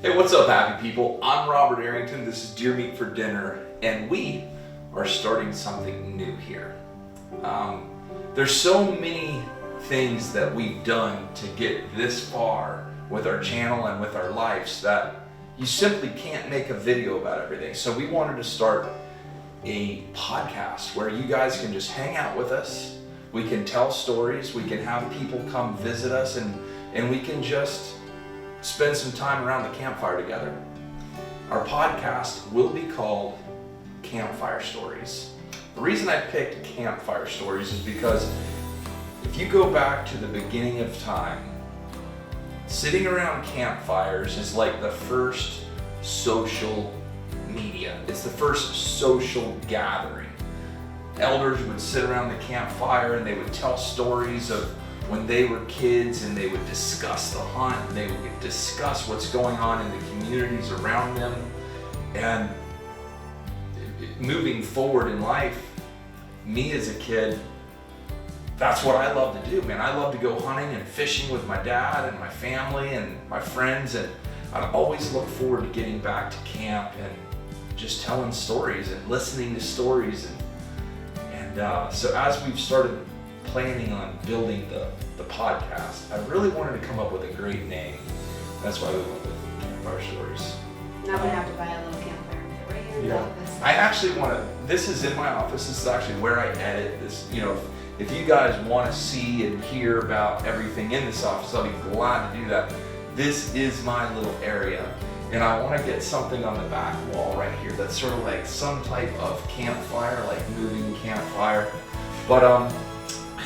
Hey, what's up, happy people? I'm Robert Arrington. This is Deer Meat for Dinner, and we are starting something new here. There's so many things that we've done to get this far with our channel and with our lives that you simply can't make a video about everything. So we wanted to start a podcast where you guys can just hang out with us. We can tell stories. We can have people come visit us, and we can just spend some time around the campfire together. Our podcast will be called Campfire Stories. The reason I picked Campfire Stories is because if you go back to the beginning of time, sitting around campfires is like the first social media. It's the first social gathering. Elders would sit around the campfire and they would tell stories of when they were kids, and they would discuss the hunt, and they would discuss what's going on in the communities around them. And moving forward in life, me as a kid, that's what I love to do, man. I love to go hunting and fishing with my dad and my family and my friends, and I'd always look forward to getting back to camp and just telling stories and listening to stories. And so as we've started planning on building the podcast, I really wanted to come up with a great name. That's why we went with Campfire Stories. Now we have to buy a little campfire right here in the office. I actually want to, this is in my office, this is actually where I edit this. You know, if you guys want to see and hear about everything in this office, I'll be glad to do that. This is my little area, and I want to get something on the back wall right here that's sort of like some type of campfire, like moving campfire. But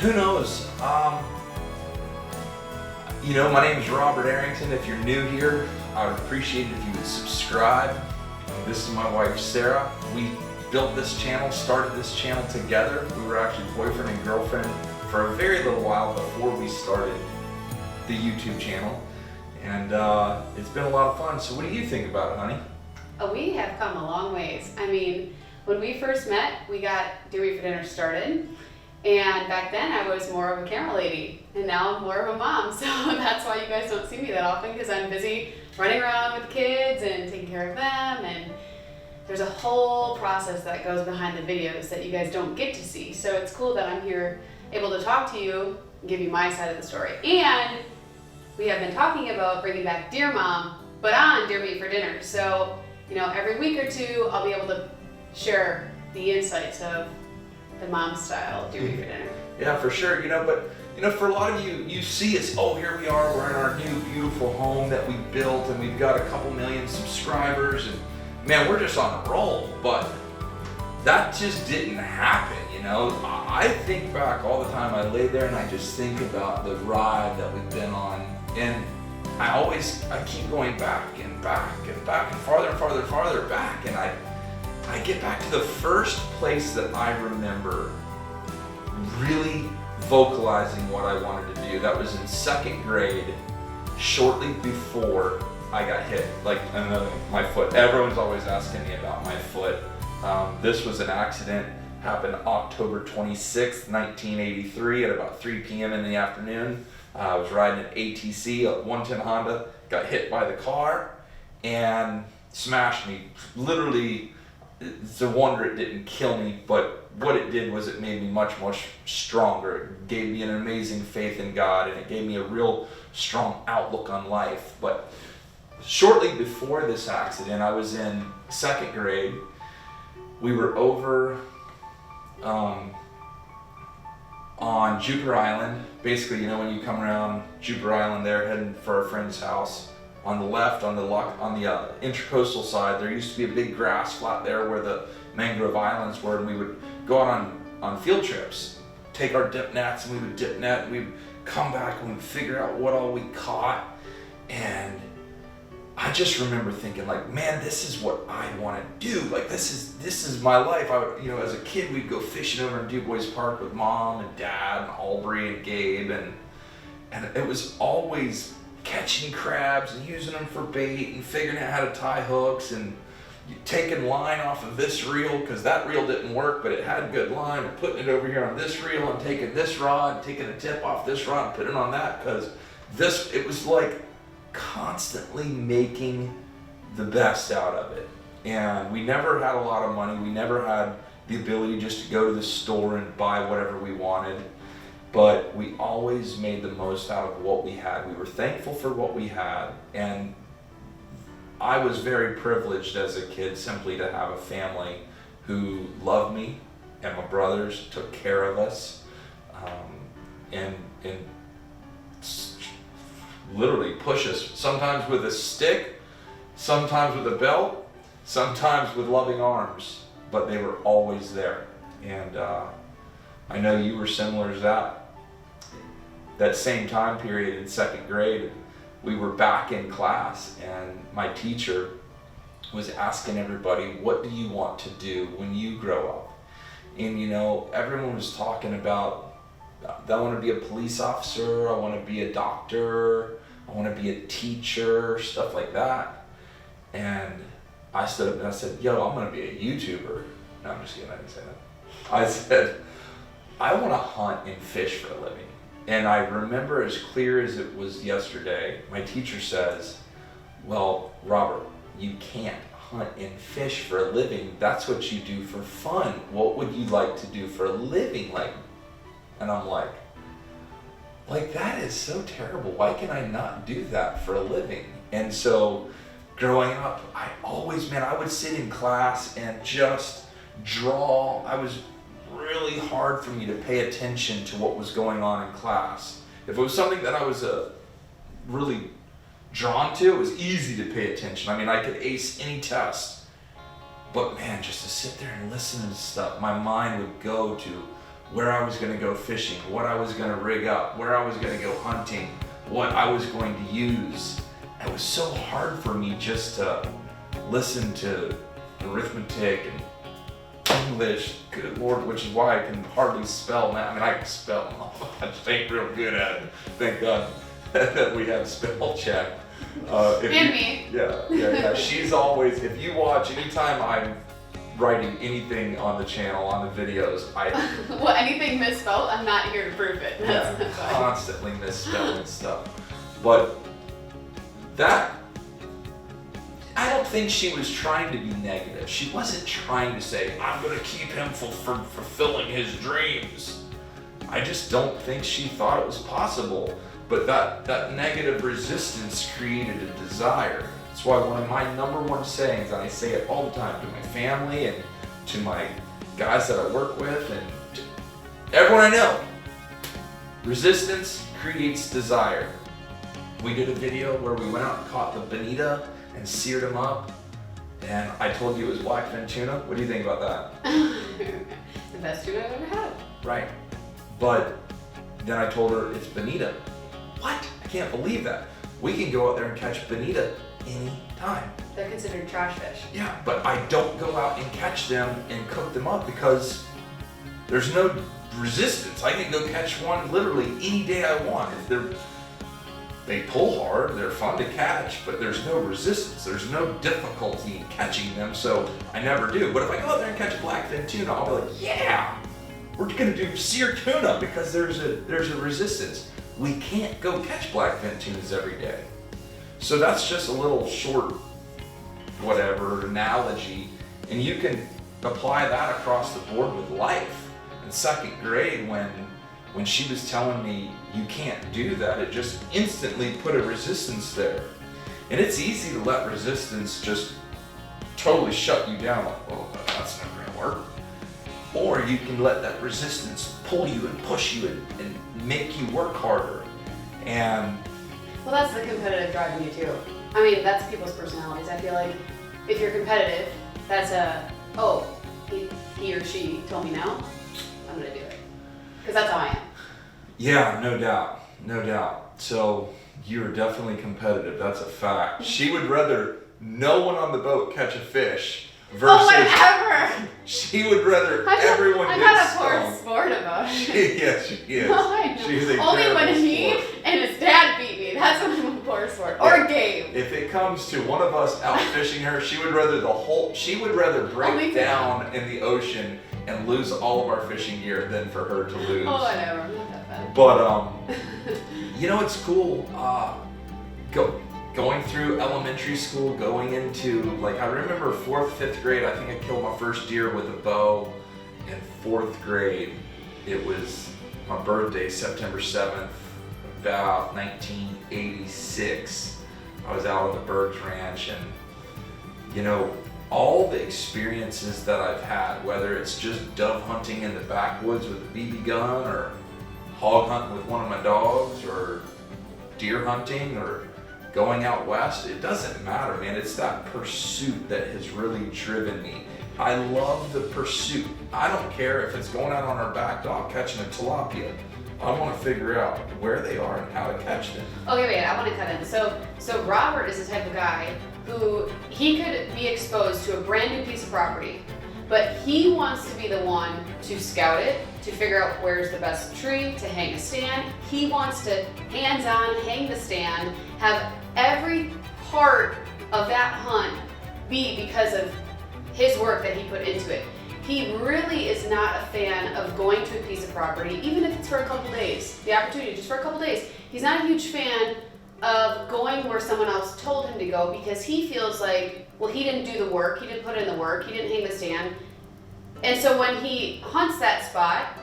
who knows? You know, my name is Robert Arrington. If you're new here, I would appreciate it if you would subscribe. This is my wife, Sarah. We built this channel, started this channel together. We were actually boyfriend and girlfriend for a very little while before we started the YouTube channel. And it's been a lot of fun. So what do you think about it, honey? We have come a long ways. I mean, when we first met, we got Deer Meat for Dinner started. And back then I was more of a camera lady, and now I'm more of a mom. So that's why you guys don't see me that often, because I'm busy running around with kids and taking care of them. And there's a whole process that goes behind the videos that you guys don't get to see. So it's cool that I'm here able to talk to you and give you my side of the story. And we have been talking about bringing back Deer Mom, but on Deer Meat for Dinner. So, you know, every week or two, I'll be able to share the insights of the mom style Deer Meat for Dinner. Yeah, for sure. You know, but you know, for a lot of you, you see us. Oh, here we are. We're in our new beautiful home that we built, and we've got a couple million subscribers, and man, we're just on a roll. But that just didn't happen. You know, I think back all the time. I lay there and I just think about the ride that we've been on, and I keep going back and back and back and farther and farther and farther back, and I get back to the first place that I remember really vocalizing what I wanted to do. That was in second grade, shortly before I got hit, like my foot. Everyone's always asking me about my foot. This was an accident, happened October 26th, 1983 at about 3 p.m. in the afternoon. I was riding an ATC, a 110 Honda, got hit by the car and smashed me. Literally, it's a wonder it didn't kill me, but what it did was it made me much, much stronger. It gave me an amazing faith in God, and it gave me a real strong outlook on life. But shortly before this accident, I was in second grade. We were over on Jupiter Island. Basically, you know, when you come around Jupiter Island there, heading for our friend's house, on the left, on the intercoastal side, there used to be a big grass flat there where the mangrove islands were, and we would go out on field trips, take our dip nets, and we would dip net, and we'd come back and we'd figure out what all we caught. And I just remember thinking, like, man, this is what I want to do. Like, this is my life. I would, you know, as a kid, we'd go fishing over in DuBois Park with Mom and Dad and Aubrey and Gabe, and it was always catching crabs and using them for bait and figuring out how to tie hooks and taking line off of this reel because that reel didn't work, but it had good line, and putting it over here on this reel and taking this rod, and taking a tip off this rod and putting it on that, because it was like constantly making the best out of it. And we never had a lot of money. We never had the ability just to go to the store and buy whatever we wanted. But we always made the most out of what we had. We were thankful for what we had. And I was very privileged as a kid simply to have a family who loved me, and my brothers took care of us, and literally push us, sometimes with a stick, sometimes with a belt, sometimes with loving arms, but they were always there. And I know you were similar to that same time period in second grade. We were back in class, and my teacher was asking everybody, what do you want to do when you grow up? And you know, everyone was talking about, I want to be a police officer, I want to be a doctor, I want to be a teacher, stuff like that. And I stood up and I said, yo, I'm going to be a YouTuber. No, I'm just kidding, I didn't say that. I said, I want to hunt and fish for a living. And I remember as clear as it was yesterday, my teacher says, well, Robert, you can't hunt and fish for a living. That's what you do for fun. What would you like to do for a living? And I'm like, that is so terrible. Why can I not do that for a living? And so growing up, I would sit in class and just draw. I was really hard for me to pay attention to what was going on in class. If it was something that I was really drawn to, it was easy to pay attention. I mean, I could ace any test. But man, just to sit there and listen to stuff, my mind would go to where I was going to go fishing, what I was going to rig up, where I was going to go hunting, what I was going to use. It was so hard for me just to listen to arithmetic and English, good Lord, which is why I can hardly spell now. I mean, I can spell, I just ain't real good at it. Thank God that we have spell check. Me. Yeah. She's always, if you watch, anytime I'm writing anything on the channel, on the videos, well, anything misspelled, I'm not here to prove it. That's constantly misspelling stuff. But that, I don't think she was trying to be negative. She wasn't trying to say, I'm going to keep him from fulfilling his dreams. I just don't think she thought it was possible. But that negative resistance created a desire. That's why one of my number one sayings, and I say it all the time to my family and to my guys that I work with and to everyone I know, resistance creates desire. We did a video where we went out and caught the bonita and seared them up, and I told you it was blackfin tuna. What do you think about that? The best tuna I've ever had. Right. But then I told her it's bonita. What? I can't believe that. We can go out there and catch bonita anytime. They're considered trash fish. Yeah, but I don't go out and catch them and cook them up because there's no resistance. I can go catch one literally any day I want. They pull hard, they're fun to catch, but there's no resistance. There's no difficulty in catching them, so I never do. But if I go out there and catch blackfin tuna, I'll be like, yeah, we're gonna do seared tuna because there's a resistance. We can't go catch blackfin tunas every day. So that's just a little short, whatever, analogy, and you can apply that across the board with life. In second grade, when she was telling me you can't do that, it just instantly put a resistance there. And it's easy to let resistance just totally shut you down, like, oh, that's not gonna work. Or you can let that resistance pull you and push you and make you work harder. And well, that's the competitive drive in you too. I mean, that's people's personalities. I feel like if you're competitive, that's he or she told me no, I'm gonna do it. Because that's how I am. Yeah, no doubt. So you're definitely competitive, that's a fact. She would rather no one on the boat catch a fish versus whatever. She would rather everyone get stung. I'm not a poor sport about it. Yes, she is. No, I know. She's a only when terrible he sport. and his dad beat me. That's when I'm a poor sport. Or Gabe. If it comes to one of us out fishing her, she would rather break down in the ocean and lose all of our fishing gear than for her to lose. Oh, whatever. I'm not that bad. But you know, it's cool. going through elementary school, going into, like, I remember 4th, 5th grade, I think I killed my first deer with a bow in 4th grade. It was my birthday, September 7th, about 1986. I was out on the Bergs Ranch, and you know, all the experiences that I've had, whether it's just dove hunting in the backwoods with a BB gun, or hog hunting with one of my dogs, or deer hunting, or going out west, it doesn't matter, man. It's that pursuit that has really driven me. I love the pursuit. I don't care if it's going out on our back dock catching a tilapia. I want to figure out where they are and how to catch them. Okay, wait, I want to cut in. So Robert is the type of guy who, he could be exposed to a brand new piece of property, but he wants to be the one to scout it, to figure out where's the best tree to hang a stand. He wants to hands-on hang the stand, have every part of that hunt be because of his work that he put into it. He really is not a fan of going to a piece of property, even if it's for a couple days, the opportunity just for a couple days. He's not a huge fan of going where someone else told him to go, because he feels like, well, he didn't do the work, he didn't put in the work, he didn't hang the stand. And so when he hunts that spot,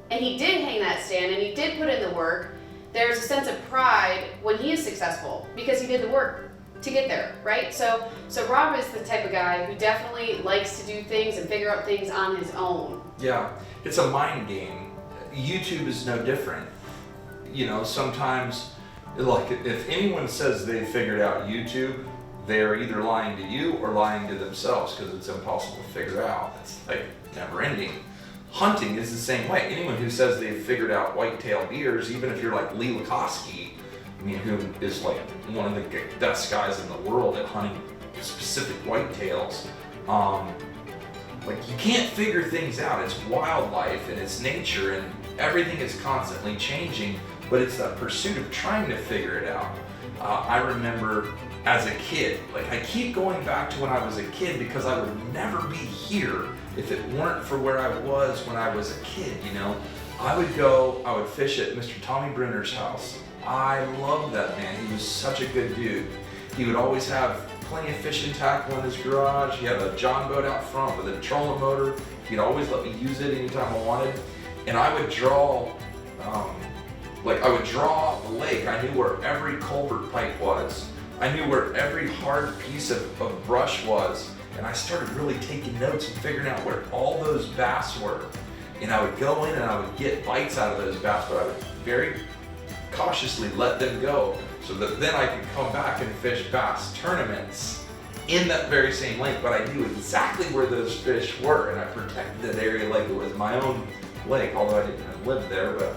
and he did hang that stand, and he did put in the work, there's a sense of pride when he is successful, because he did the work to get there, right? So Rob is the type of guy who definitely likes to do things and figure out things on his own. Yeah, it's a mind game. YouTube is no different. You know, sometimes, like, if anyone says they figured out YouTube, they're either lying to you or lying to themselves, because it's impossible to figure out. It's like never ending. Hunting is the same way. Anyone who says they've figured out white-tailed deers, even if you're like Lee Lukoski, I mean, who is like one of the best guys in the world at hunting specific whitetails, like, you can't figure things out. It's wildlife and it's nature, and everything is constantly changing, but it's that pursuit of trying to figure it out. I remember as a kid, like, I keep going back to when I was a kid, because I would never be here if it weren't for where I was when I was a kid, you know? I would fish at Mr. Tommy Bruner's house. I loved that man. He was such a good dude. He would always have plenty of fishing tackle in his garage. He had a John boat out front with a trolling motor. He'd always let me use it anytime I wanted. And I would draw, the lake. I knew where every culvert pipe was. I knew where every hard piece of brush was. And I started really taking notes and figuring out where all those bass were. And I would go in and I would get bites out of those bass, but I would very cautiously let them go, so that then I could come back and fish bass tournaments in that very same lake. But I knew exactly where those fish were, and I protected that area like it was my own lake, although I didn't live there. But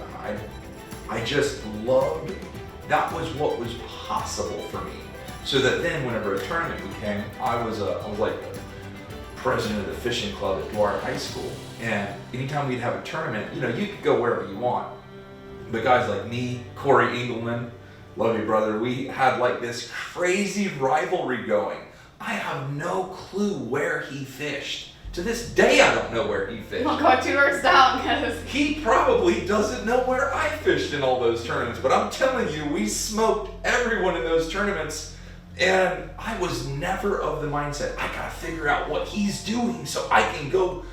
I just loved, that was what was possible for me. So that then whenever a tournament came, I was like the president of the fishing club at Dwyer High School, and anytime we'd have a tournament, you know, you could go wherever you want. But guys like me, Corey Engelman, love you brother, we had like this crazy rivalry going. I have no clue where he fished. To this day, I don't know where he fished. We'll go 2 hours down, because he probably doesn't know where I fished in all those tournaments, but I'm telling you, we smoked everyone in those tournaments, and I was never of the mindset, I gotta figure out what he's doing so I can go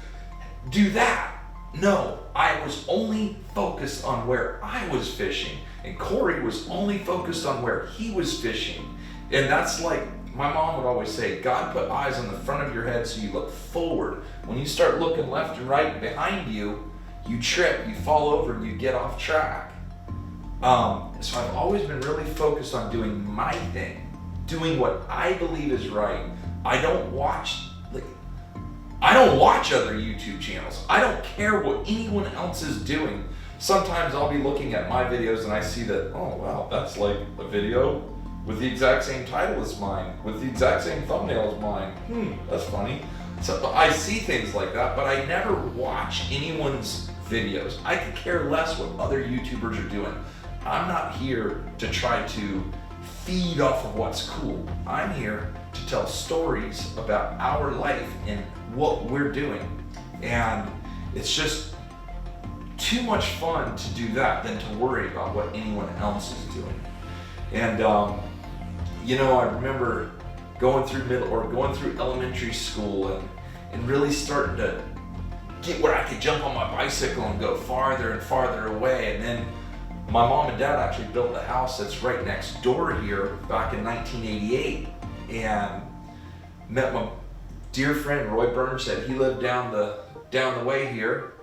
do that. No, I was only focused on where I was fishing, and Corey was only focused on where he was fishing. And that's like, my mom would always say, God put eyes on the front of your head so you look forward. When you start looking left and right behind you, you trip, you fall over, and you get off track. So I've always been really focused on doing my thing, doing what I believe is right. I don't watch other YouTube channels. I don't care what anyone else is doing. Sometimes I'll be looking at my videos and I see that, oh wow, that's like a video with the exact same title as mine, with the exact same thumbnail as mine. That's funny. So I see things like that, but I never watch anyone's videos. I could care less what other YouTubers are doing. I'm not here to try to feed off of what's cool. I'm here to tell stories about our life and what we're doing. And it's just too much fun to do that than to worry about what anyone else is doing. And I remember going through elementary school and really starting to get where I could jump on my bicycle and go farther and farther away. And then my mom and dad actually built the house that's right next door here back in 1988, and met my dear friend Roy Burnstead. He lived down the way here,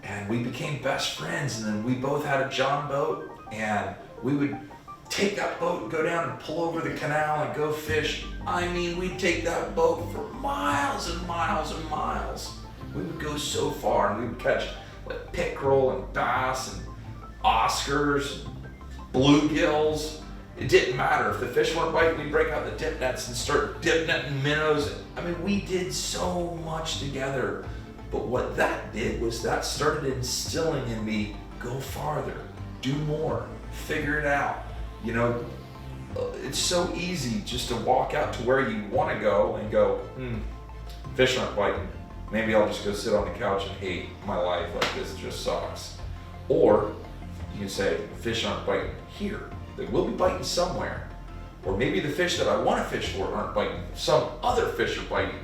and we became best friends. And then we both had a John boat, and we would take that boat and go down and pull over the canal and go fish. I mean, we'd take that boat for miles and miles and miles. We would go so far, and we would catch like pickerel and bass and Oscars, bluegills. It didn't matter. If the fish weren't biting, we'd break out the dip nets and start dip netting minnows. I mean, we did so much together. But what that did was that started instilling in me, go farther, do more, figure it out. It's so easy just to walk out to where you want to go and go, fish aren't biting. Maybe I'll just go sit on the couch and hate my life, like this just sucks. Or you can say, fish aren't biting here. They will be biting somewhere. Or maybe the fish that I want to fish for aren't biting. Some other fish are biting.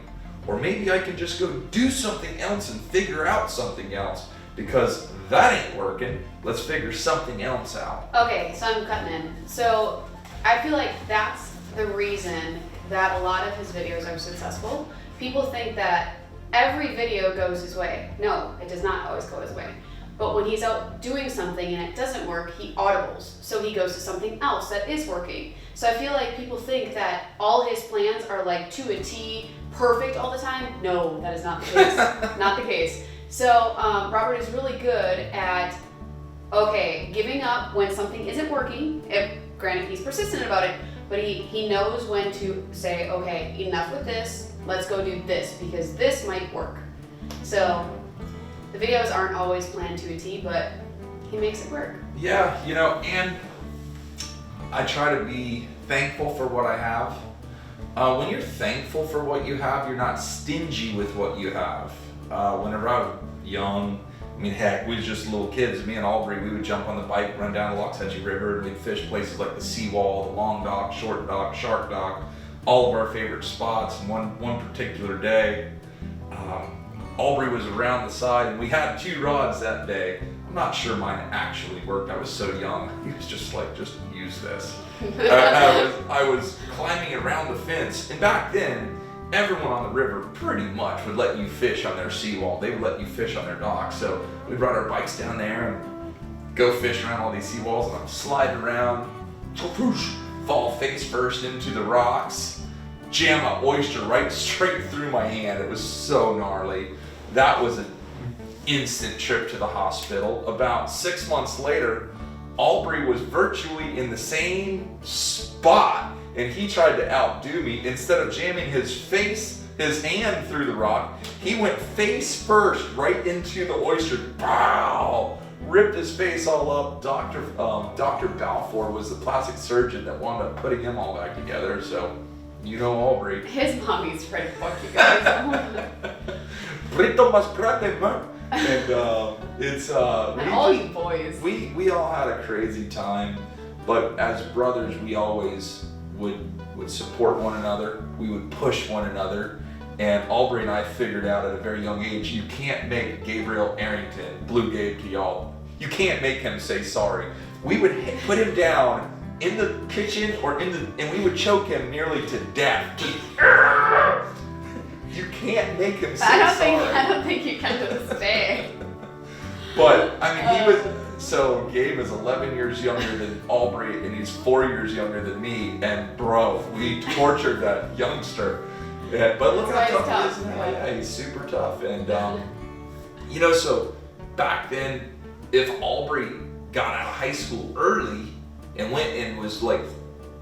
Or maybe I can just go do something else and figure out something else, because that ain't working. Let's figure something else out. Okay, so I'm cutting in. So I feel like that's the reason that a lot of his videos are successful. People think that every video goes his way. No, it does not always go his way. But when he's out doing something and it doesn't work, he audibles. So he goes to something else that is working. So I feel like people think that all his plans are like to a T, perfect all the time. No, that is not the case. Not the case. So Robert is really good at, giving up when something isn't working. Granted, he's persistent about it, but he knows when to say, okay, enough with this. Let's go do this because this might work. So the videos aren't always planned to a T, but he makes it work. Yeah, and I try to be thankful for what I have. When you're thankful for what you have, you're not stingy with what you have. Whenever I was young, heck, we was just little kids. Me and Aubrey, we would jump on the bike, run down the Loxahatchee River, and we'd fish places like the Seawall, the Long Dock, Short Dock, Shark Dock, all of our favorite spots. And one particular day, Aubrey was around the side, and we had 2 rods that day. I'm not sure mine actually worked. I was so young. He was just like, just use this. I was climbing around the fence, and back then, everyone on the river pretty much would let you fish on their seawall. They would let you fish on their dock. So we brought our bikes down there and go fish around all these seawalls, and I'm sliding around, fall face first into the rocks, jam an oyster right straight through my hand. It was so gnarly. That was an instant trip to the hospital. About 6 months later, Aubrey was virtually in the same spot, and he tried to outdo me. Instead of jamming his hand through the rock, he went face first right into the oyster. Pow! Ripped his face all up. Dr. Balfour was the plastic surgeon that wound up putting him all back together. So, Aubrey. His mommy's trying to fuck you guys. Brito mas prate, man. And it's all you boys. We all had a crazy time, but as brothers, we always would support one another. We would push one another. And Aubrey and I figured out at a very young age, you can't make Gabriel Arrington, Blue Gabe to y'all, you can't make him say sorry. We would put him down in the kitchen and we would choke him nearly to death. You can't make him say sorry. I don't think you can to this day. But Gabe is 11 years younger than Aubrey, and he's 4 years younger than me. And bro, we tortured that youngster. Yeah, but look how tough he is now. Yeah, he's super tough. And so back then, if Aubrey got out of high school early and went and was like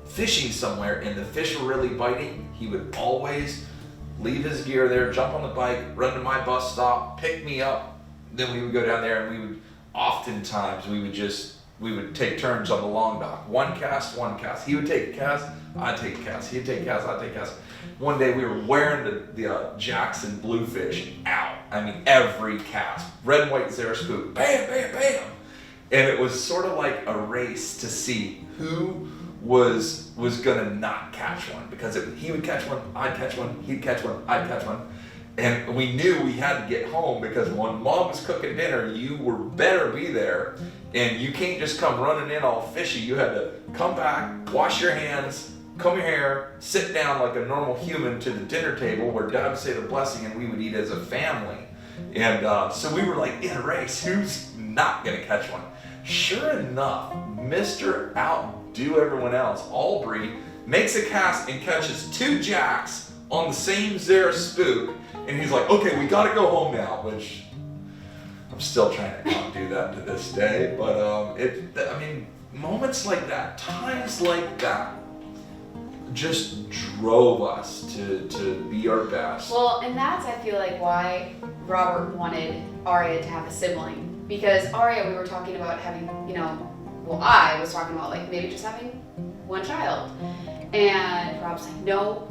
fishing somewhere, and the fish were really biting, he would always leave his gear there, jump on the bike, run to my bus stop, pick me up. Then we would go down there, and we would take turns on the long dock. One cast. He would take a cast, I'd take a cast. He'd take a cast, I'd take a cast. One day we were wearing the Jackson bluefish out. Every cast. Red and white Zara spook. Bam, bam, bam. And it was sort of like a race to see who was gonna not catch one, because he would catch one, I'd catch one, he'd catch one, I'd catch one. And we knew we had to get home, because when Mom was cooking dinner, you were better be there. And you can't just come running in all fishy. You had to come back, wash your hands, comb your hair, sit down like a normal human to the dinner table where Dad would say the blessing and we would eat as a family. And so we were like in a race. Who's not going to catch one? Sure enough, Mr. Outdo everyone else, Aubrey, makes a cast and catches 2 jacks on the same Zara spook. And he's like, okay, we got to go home now, which I'm still trying to not do that to this day. But I mean, moments like that, times like that, just drove us to be our best. Well, and that's, I feel like, why Robert wanted Aria to have a sibling. Because Aria, we were talking about having, I was talking about like maybe just having one child. And Rob's like, no,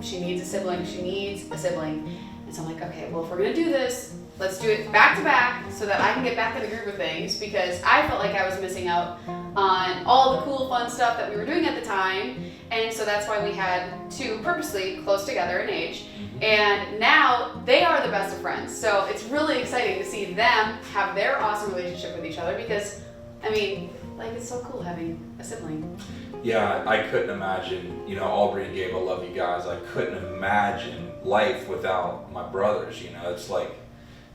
she needs a sibling, And so I'm like, okay, well, if we're gonna do this, let's do it back to back so that I can get back in the groove of things, because I felt like I was missing out on all the cool, fun stuff that we were doing at the time. And so that's why we had 2 purposely close together in age. And now they are the best of friends. So it's really exciting to see them have their awesome relationship with each other, because, I mean, like, it's so cool having a sibling. Yeah, I couldn't imagine, Aubrey and Gabe, I love you guys. I couldn't imagine life without my brothers. It's like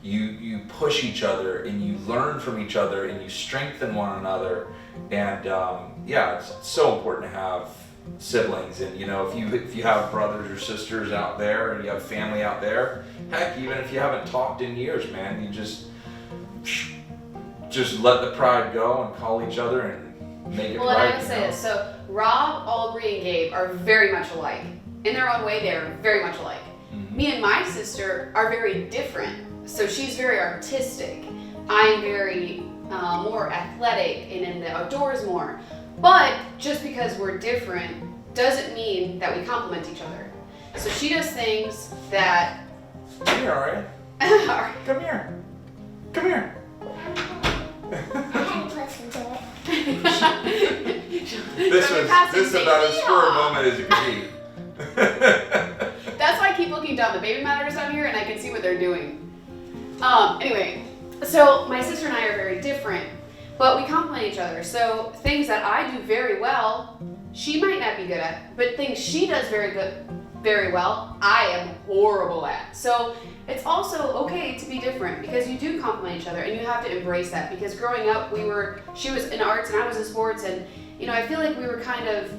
you push each other and you learn from each other and you strengthen one another. And it's so important to have siblings. And if you have brothers or sisters out there and you have family out there, heck, even if you haven't talked in years, man, you just let the pride go and call each other and make it right. Well, and I would say this. So Rob, Aubrey, and Gabe are very much alike. In their own way, they are very much alike. Mm-hmm. Me and my sister are very different. So she's very artistic. I'm very more athletic and in the outdoors more. But just because we're different doesn't mean that we complement each other. So she does things that... Come here, Aria. Come here. Come here. I had to listen to it. This is about as spur a moment as you can be. That's why I keep looking down. The baby monitors down here, and I can see what they're doing. Anyway, so my sister and I are very different, but we complement each other. So things that I do very well, she might not be good at, but things she does very well, I am horrible at. So it's also okay to be different, because you do complement each other, and you have to embrace that. Because growing up, she was in arts and I was in sports, and I feel like we were kind of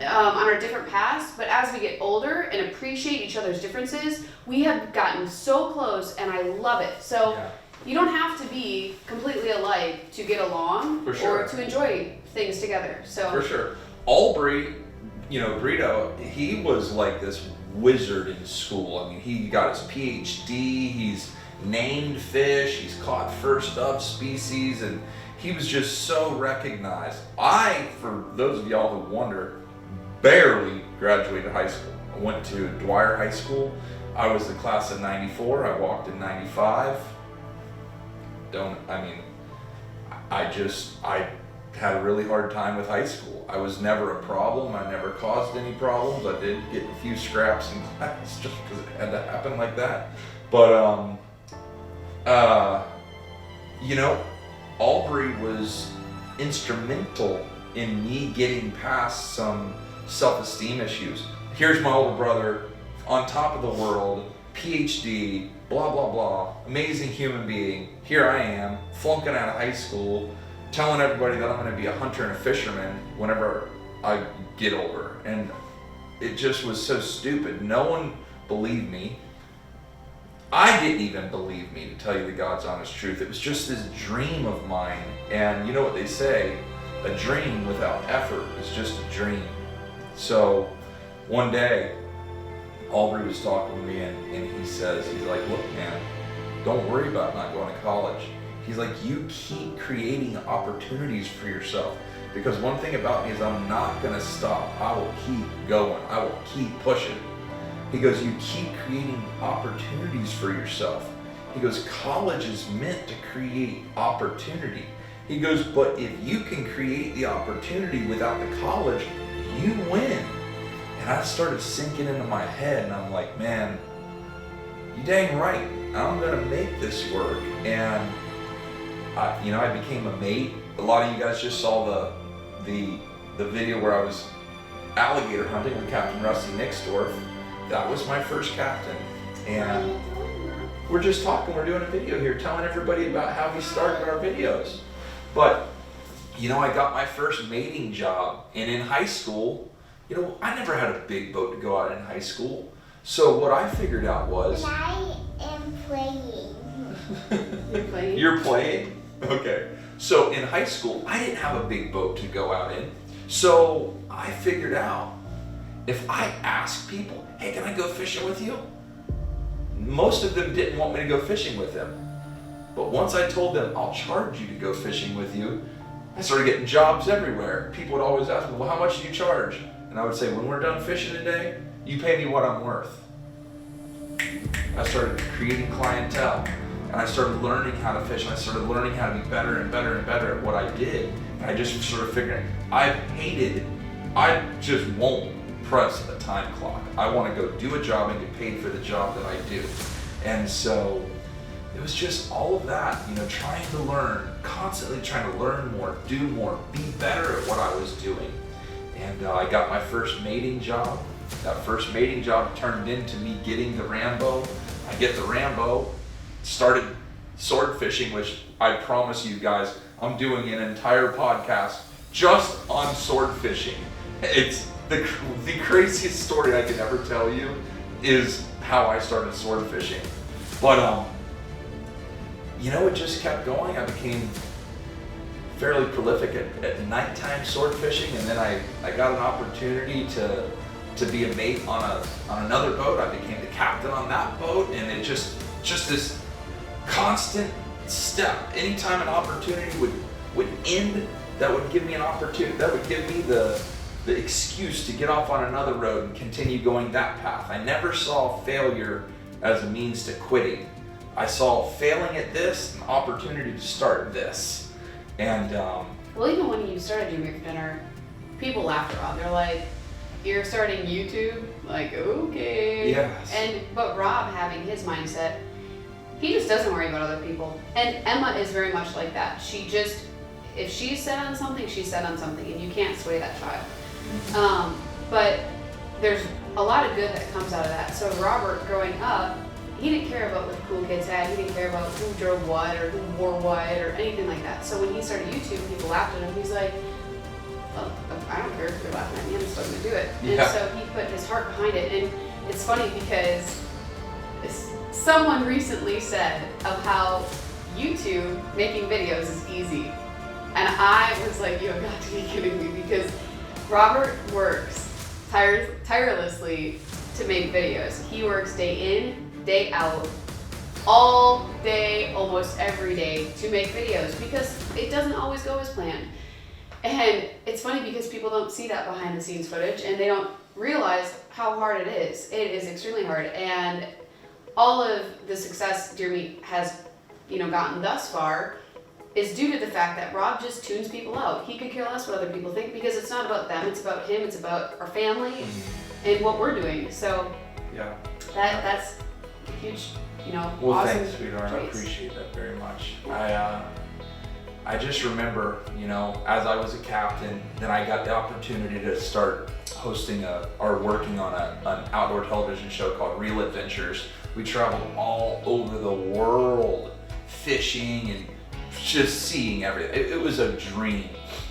on our different paths. But as we get older and appreciate each other's differences, we have gotten so close, and I love it. So you don't have to be completely alike to get along or to enjoy things together. So for sure, Aubrey, Brito, he was like this wizard in school. I mean, he got his PhD, he's named fish, he's caught first of species, and he was just so recognized. For those of y'all who wonder, barely graduated high school. I went to Dwyer High School. I was the class of 94. I walked in 95. I had a really hard time with high school. I was never a problem. I never caused any problems. I did get a few scraps in class just because it had to happen like that. But, Aubrey was instrumental in me getting past some self-esteem issues. Here's my older brother, on top of the world, PhD, blah, blah, blah, amazing human being. Here I am, flunking out of high school, telling everybody that I'm going to be a hunter and a fisherman whenever I get older. And it just was so stupid. No one believed me. I didn't even believe me, to tell you the God's honest truth. It was just this dream of mine. And you know what they say, a dream without effort is just a dream. So one day, Aubrey was talking to me, and he's like, look, man, don't worry about not going to college. He's like, you keep creating opportunities for yourself. Because one thing about me is I'm not going to stop. I will keep going. I will keep pushing. He goes, you keep creating opportunities for yourself. He goes, college is meant to create opportunity. He goes, but if you can create the opportunity without the college, you win. And I started sinking into my head, and I'm like, man, you dang right. I'm gonna make this work. And I became a mate. A lot of you guys just saw the video where I was alligator hunting with Captain Rusty Nixdorf. That was my first captain. And we're just talking, we're doing a video here, telling everybody about how we started our videos. But, I got my first mating job, and in high school, I never had a big boat to go out in high school. So what I figured out was... And I am playing. You're playing? You're playing? Okay. So in high school, I didn't have a big boat to go out in. So I figured out, if I asked people, hey, can I go fishing with you? Most of them didn't want me to go fishing with them. But once I told them, I'll charge you to go fishing with you, I started getting jobs everywhere. People would always ask me, well, how much do you charge? And I would say, when we're done fishing today, you pay me what I'm worth. I started creating clientele, and I started learning how to fish, and I started learning how to be better and better and better at what I did. And I just sort of figured, I just won't press a time clock. I want to go do a job and get paid for the job that I do. And so it was just all of that, trying to learn, constantly trying to learn more, do more, be better at what I was doing. And I got my first mating job. That first mating job turned into me getting the Rambo. I get the Rambo, started sword fishing, which I promise you guys, I'm doing an entire podcast just on sword fishing. It's the craziest story I can ever tell you is how I started sword fishing. But it just kept going. I became fairly prolific at nighttime sword fishing, and then I got an opportunity to be a mate on another boat. I became the captain on that boat, and it just this constant step. Anytime an opportunity would end, that would give me an opportunity, that would give me the excuse to get off on another road and continue going that path. I never saw failure as a means to quitting. I saw failing at this an opportunity to start this. And well, even when you started Deer Meat for Dinner, people laughed around. They're like, you're starting YouTube? Like, okay. Yes. But Rob, having his mindset, he just doesn't worry about other people. And Emma is very much like that. She just, if she's set on something, she's set on something, and you can't sway that child. But there's a lot of good that comes out of that. So Robert, growing up, he didn't care about what the cool kids had. He didn't care about who drove what or who wore what or anything like that. So when he started YouTube, people laughed at him. He's like, well, I don't care if you're laughing at me, I'm still going to do it. Yeah. And so he put his heart behind it. And it's funny because someone recently said of how YouTube making videos is easy. And I was like, you have got to be kidding me, because Robert works tirelessly to make videos. He works day in, day out, all day, almost every day to make videos, because it doesn't always go as planned. And it's funny because people don't see that behind the scenes footage, and they don't realize how hard it is. It is extremely hard. And all of the success Deer Meat has, gotten thus far is due to the fact that Rob just tunes people out. He could care less what other people think, because it's not about them, it's about him, it's about our family and what we're doing. So yeah, that's a huge, well, awesome thanks, sweetheart. choice. I appreciate that very much. I just remember, as I was a captain, then I got the opportunity to start hosting or working on an outdoor television show called Real Adventures. We traveled all over the world fishing and just seeing everything. It was a dream.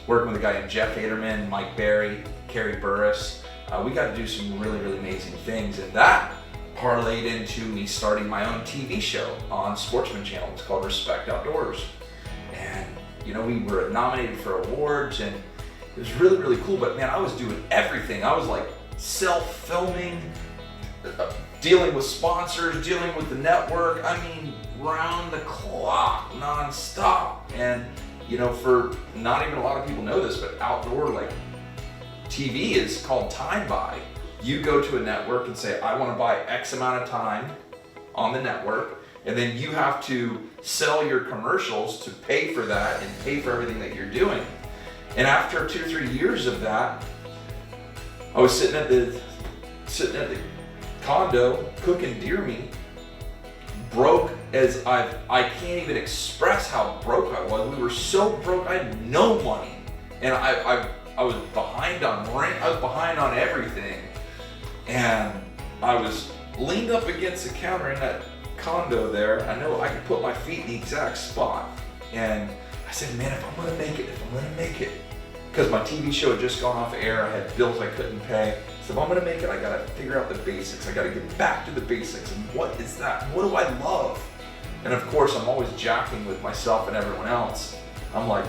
Working with a guy named Jeff Aderman, Mike Berry, Carrie Burris. We got to do some really, really amazing things, and that parlayed into me starting my own TV show on Sportsman Channel. It's called Respect Outdoors. And we were nominated for awards, and it was really, really cool. But man, I was doing everything. I was like self-filming, dealing with sponsors, dealing with the network. I mean, round the clock, non-stop. And for not even a lot of people know this, but outdoor TV is called time buy. You go to a network and say, I want to buy X amount of time on the network. And then you have to sell your commercials to pay for that and pay for everything that you're doing. And after 2 or 3 years of that, I was sitting at the condo cooking deer meat, broke as I can't even express how broke I was. We were so broke, I had no money, and I was behind on rent. I was behind on everything, and I was leaned up against the counter in that condo there. I know I could put my feet in the exact spot, and I said, man, if I'm gonna make it, because my TV show had just gone off air, I had bills I couldn't pay. So if I'm gonna make it, I gotta figure out the basics. I gotta get back to the basics. And what is that? What do I love? And of course, I'm always jacking with myself and everyone else. I'm like,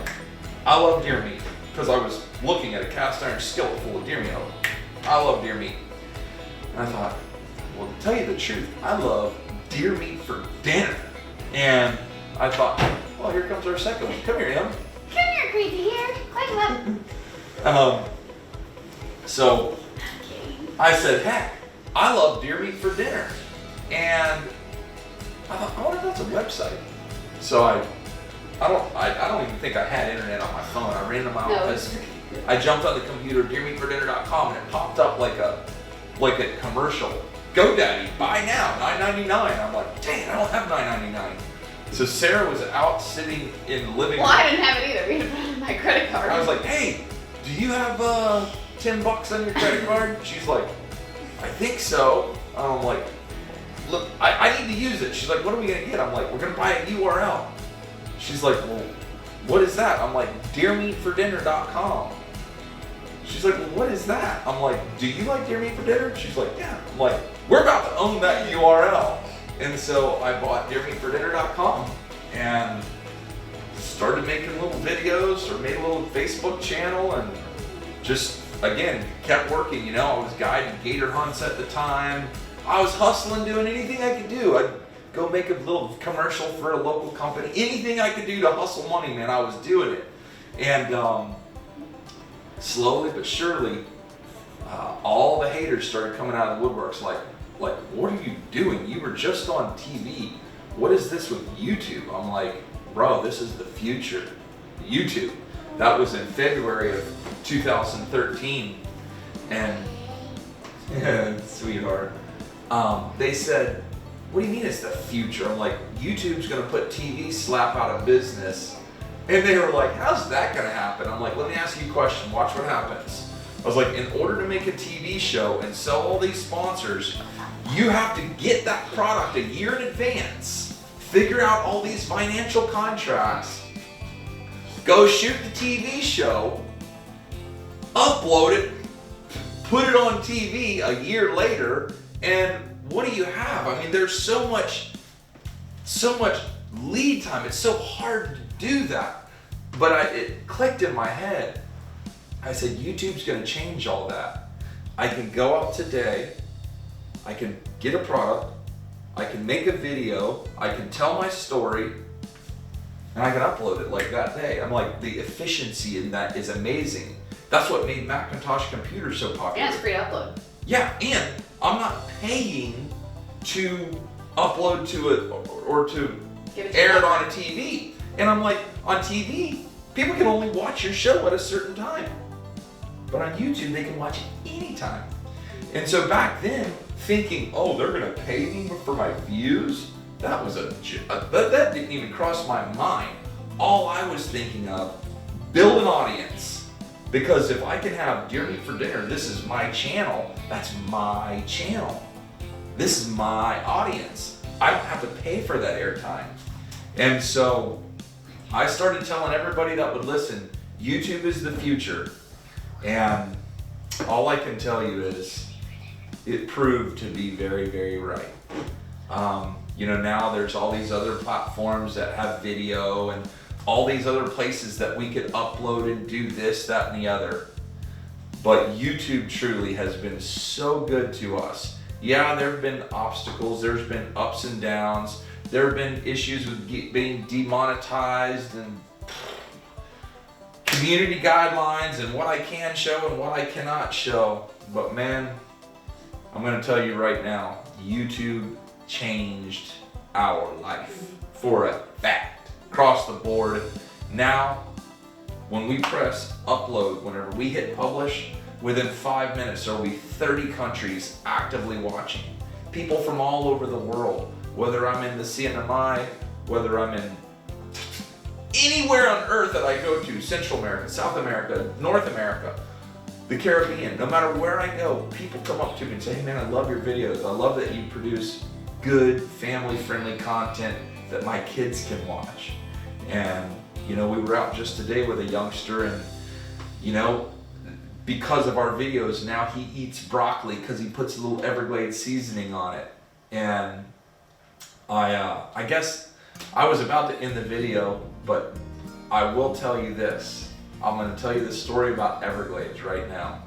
I love deer meat, because I was looking at a cast iron skillet full of deer meat. I love deer meat. And I thought, well, to tell you the truth, I love deer meat for dinner. And I thought, well, here comes our second one. Come here, Em. Come here, crazy hair. Climb up. So I said, heck, I love deer meat for dinner. And I thought, I wonder if that's a website. So I don't even think I had internet on my phone. I ran to my office. I jumped on the computer, deermeatfordinner.com, and it popped up like a commercial. GoDaddy, buy now, $9.99. I'm like, dang, I don't have $9.99. So Sarah was out sitting in the living room. Well, I didn't have it either. We had to put it on my credit card. I was like, hey, do you have $10 on your credit card? She's like, I think so. I'm like, look, I need to use it. She's like, what are we gonna get? I'm like, we're gonna buy a URL. She's like, well, what is that? I'm like, deermeatfordinner.com. She's like, well, what is that? I'm like, do you like deer meat for dinner? She's like, yeah. I'm like, we're about to own that URL. And so I bought deermeatfordinner.com and started making little videos, or made a little Facebook channel, and just, again, kept working. You know, I was guiding gator hunts at the time. I was hustling, doing anything I could do. I'd go make a little commercial for a local company. Anything I could do to hustle money, man, I was doing it. And slowly but surely, all the haters started coming out of the woodworks like, what are you doing? You were just on TV. What is this with YouTube? I'm like, bro, this is the future. YouTube. That was in February of 2013. And, sweetheart, they said, what do you mean it's the future? I'm like, YouTube's gonna put TV slap out of business. And they were like, how's that gonna happen? I'm like, let me ask you a question, watch what happens. I was like, in order to make a TV show and sell all these sponsors, you have to get that product a year in advance, figure out all these financial contracts, go shoot the TV show, upload it, put it on TV a year later, and what do you have? I mean, there's so much lead time. It's so hard to do that. But it clicked in my head. I said, YouTube's gonna change all that. I can go out today, I can get a product, I can make a video, I can tell my story, and I can upload it like that day. I'm like, the efficiency in that is amazing. That's what made Macintosh computers so popular. And it's free to upload. Yeah, and I'm not paying to upload to it or to air it on a TV. And I'm like, on TV, people can only watch your show at a certain time. But on YouTube, they can watch it anytime. And so back then, thinking, oh, they're gonna pay me for my views? That was that didn't even cross my mind. All I was thinking of, build an audience. Because if I can have Deer Meat for Dinner, this is my channel, that's my channel. This is my audience. I don't have to pay for that airtime. And so I started telling everybody that would listen, YouTube is the future. And all I can tell you is it proved to be very, very right. You know, now there's all these other platforms that have video and all these other places that we could upload and do this, that, and the other. But YouTube truly has been so good to us. Yeah, there have been obstacles, there's been ups and downs, there have been issues with being demonetized and community guidelines and what I can show and what I cannot show. But man, I'm gonna tell you right now, YouTube changed our life for a fact, across the board. Now, when we press upload, whenever we hit publish, within 5 minutes there will be 30 countries actively watching. People from all over the world, whether I'm in the CNMI, whether I'm in anywhere on earth that I go to, Central America, South America, North America, the Caribbean, no matter where I go, people come up to me and say, hey man, I love your videos. I love that you produce good, family-friendly content that my kids can watch. And, you know, we were out just today with a youngster and, you know, because of our videos, now he eats broccoli because he puts a little Everglades seasoning on it. And I guess I was about to end the video, but I will tell you this. I'm going to tell you the story about Everglades right now.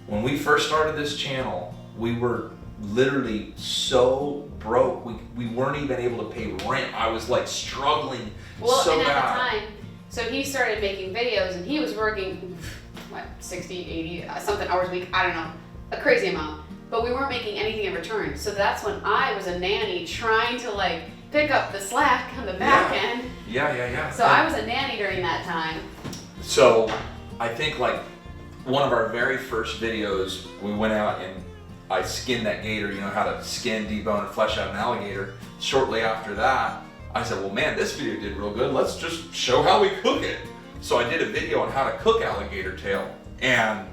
When we first started this channel, we were literally so broke. We weren't even able to pay rent. I was like struggling so and bad. at the time, so he started making videos and he was working, what, 60, 80, something hours a week, I don't know, a crazy amount. But we weren't making anything in return. So that's when I was a nanny trying to like pick up the slack on the back end. Yeah. So I was a nanny during that time. So I think like one of our very first videos, we went out and I skinned that gator, you know how to skin, debone, and flesh out an alligator. Shortly after that, I said, well man, this video did real good. Let's just show how we cook it. So I did a video on how to cook alligator tail. And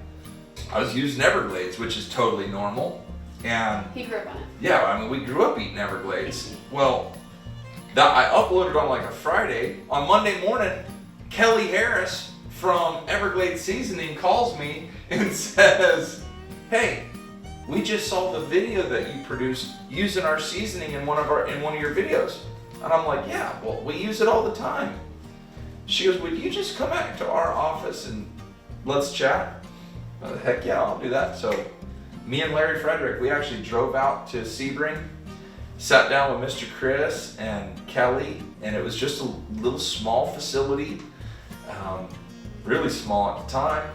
I was using Everglades, which is totally normal. And He grew up on it. yeah, I mean, we grew up eating Everglades. Well, I uploaded on like a Friday. On Monday morning, Kelly Harris from Everglades Seasoning calls me and says, hey, we just saw the video that you produced using our seasoning in one of your videos. And I'm like, yeah, well, we use it all the time. She goes, would you just come back to our office and let's chat? Heck yeah, I'll do that. So me and Larry Frederick, we actually drove out to Sebring, sat down with Mr. Chris and Kelly, and it was just a little small facility, really small at the time.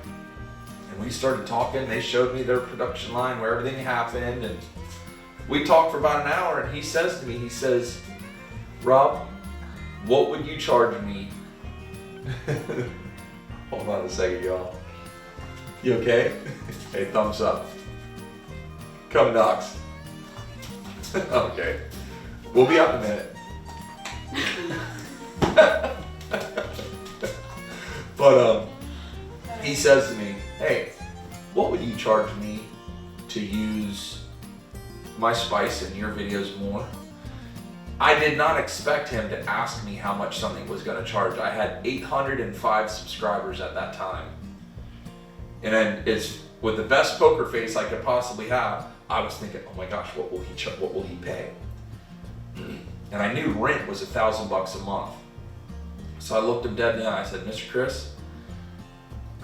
And we started talking. They showed me their production line where everything happened, and we talked for about an hour. And he says to me, he says, Rob, what would you charge me? Hold on a second, y'all. You okay? Hey, thumbs up. Come Knox. Okay. We'll be up in a minute. But he says to me, hey, what would you charge me to use my spice in your videos more? I did not expect him to ask me how much something was going to charge. I had 805 subscribers at that time. And then it's with the best poker face I could possibly have, I was thinking, oh my gosh, what will he pay? And I knew rent was $1,000 a month. So I looked him dead in the eye. I said, Mr. Chris,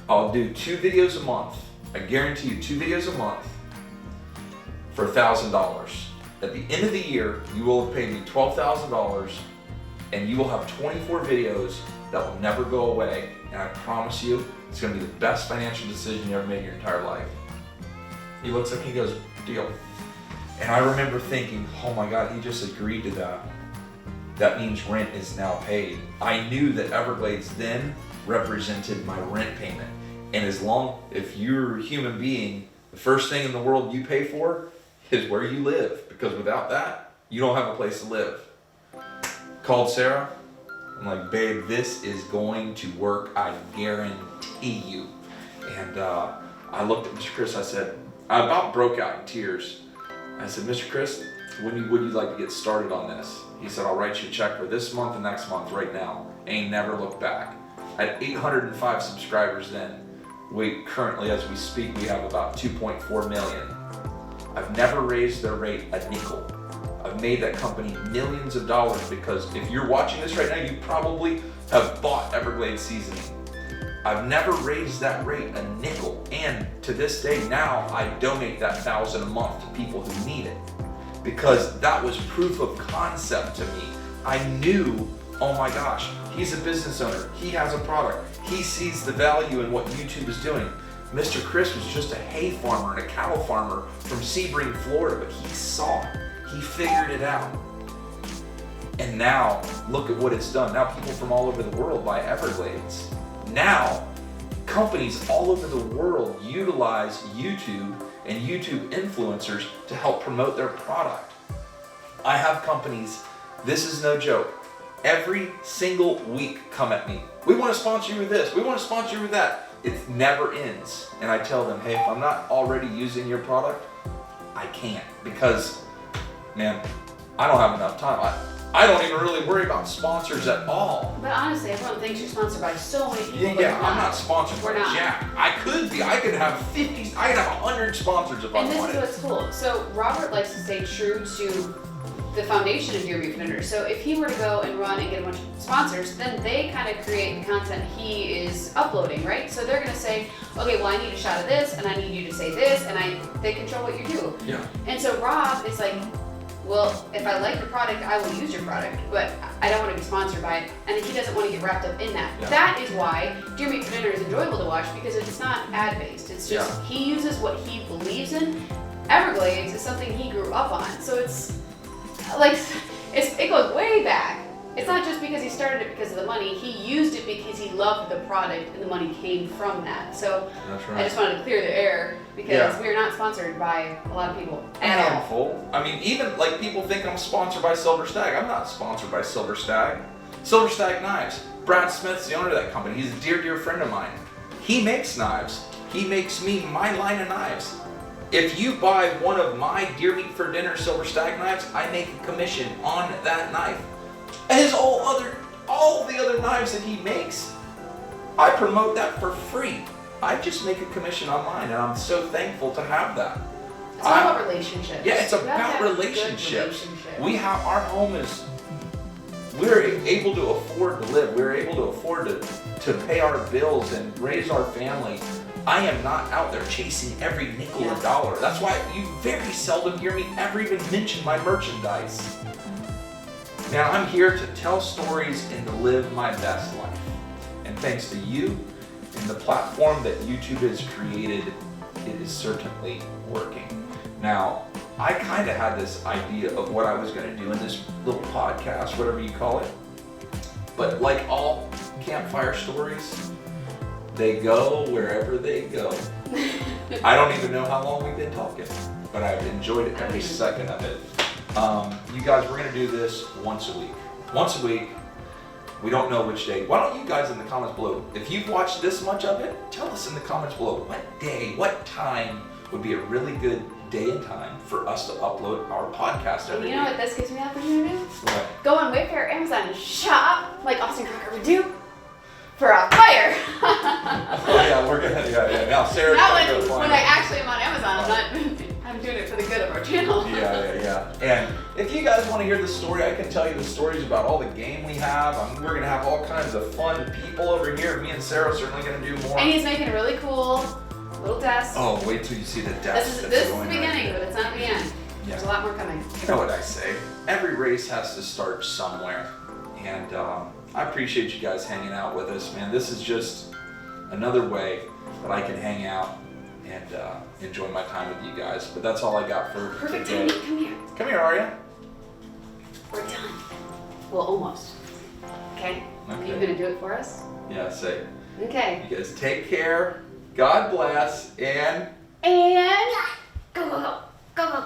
I'll do 2 videos a month. I guarantee you 2 videos a month for $1,000. At the end of the year, you will have paid me $12,000 and you will have 24 videos that will never go away. And I promise you, it's gonna be the best financial decision you ever made in your entire life. He looks at me, he goes, deal. And I remember thinking, oh my God, he just agreed to that. That means rent is now paid. I knew that Everglades then represented my rent payment. And if you're a human being, the first thing in the world you pay for is where you live. Because without that, you don't have a place to live. Called Sarah. I'm like, babe, this is going to work, I guarantee you. And I looked at Mr. Chris, I said, I about broke out in tears. I said, Mr. Chris, would you like to get started on this? He said, I'll write you a check for this month and next month right now. Ain't never looked back. I had 805 subscribers then. We currently, as we speak, we have about 2.4 million. I've never raised their rate a nickel. I've made that company millions of dollars because if you're watching this right now, you probably have bought Everglades Seasoning. I've never raised that rate a nickel. And to this day now, I donate that $1,000 a month to people who need it. Because that was proof of concept to me. I knew, oh my gosh, he's a business owner. He has a product. He sees the value in what YouTube is doing. Mr. Chris was just a hay farmer and a cattle farmer from Sebring, Florida, but he saw it. He figured it out. And now, look at what it's done. Now people from all over the world buy Everglades. Now, companies all over the world utilize YouTube and YouTube influencers to help promote their product. I have companies, this is no joke, every single week come at me. We want to sponsor you with this, we want to sponsor you with that. It never ends. And I tell them, hey, if I'm not already using your product, I can't, because, man, I don't have enough time. I don't even really worry about sponsors at all. But honestly, everyone thinks you're sponsored by so many people. Yeah, I'm not sponsored We're by not. Jack. I could be. I could have 50, I could have 100 sponsors if I And wanted. this is what's cool. So Robert likes to stay true to the foundation of Deer Meat for Dinner. So if he were to go and run and get a bunch of sponsors, then they kind of create the content he is uploading, right? So they're gonna say, okay, well I need a shot of this, and I need you to say this, and they control what you do. Yeah. And so Rob is like, well, if I like your product, I will use your product, but I don't want to be sponsored by it. And he doesn't want to get wrapped up in that. Yeah. That is why Deer Meat for Dinner is enjoyable to watch, because it's not ad-based. It's just, he uses what he believes in. Everglades is something he grew up on. So it's like, it goes way back. It's not just because he started it because of the money. He used it because he loved the product and the money came from that. So That's I right. just wanted to clear the air, because Yeah. we are not sponsored by a lot of people A at all. handful. I mean, even like people think I'm sponsored by Silver Stag. I'm not sponsored by Silver Stag. Silver Stag Knives. Brad Smith's the owner of that company. He's a dear friend of mine. He makes knives. He makes me my line of knives. If you buy one of my Deer Meat for Dinner Silver Stag knives, I make a commission on that knife. And all the other knives that he makes, I promote that for free. I just make a commission on mine, and I'm so thankful to have that. It's all about relationships. Yeah, it's You have to about have a good relationships. relationship. We have, our home is, we're able to afford to live. We're able to afford to pay our bills and raise our family. I am not out there chasing every nickel or dollar. That's why you very seldom hear me ever even mention my merchandise. Now, I'm here to tell stories and to live my best life. And thanks to you and the platform that YouTube has created, it is certainly working. Now, I kind of had this idea of what I was going to do in this little podcast, whatever you call it. But like all campfire stories, they go wherever they go. I don't even know how long we've been talking, but I've enjoyed it every second of it. You guys, we're going to do this once a week. Once a week. We don't know which day. Why don't you guys in the comments below, if you've watched this much of it, tell us in the comments below what day, what time would be a really good day and time for us to upload our podcast every You know week. what this gives me the opportunity to do? What? Go on Wayfair, Amazon, and shop like Austin Crocker would do for a fire. Oh yeah, we're gonna, yeah. Now Sarah's Now gonna go when find I it. actually am on Amazon, I'm doing it for the good of our channel. Yeah. And if you guys want to hear the story, I can tell you the stories about all the game we have. We're gonna have all kinds of fun people over here. Me and Sarah are certainly gonna do more. And he's making a really cool little desk. Oh, wait till you see the desk. This is the beginning, but it's not the end. Yeah. There's a lot more coming. You know what I say? Every race has to start somewhere. And I appreciate you guys hanging out with us, man. This is just another way that I can hang out and enjoy my time with you guys. But that's all I got for Perfect today. timing. Come here. Come here, Arya. We're done. Well, almost. Okay? Okay. You gonna do it for us? Yeah, say. Okay. You guys take care. God bless. And And go, go, go, go, go.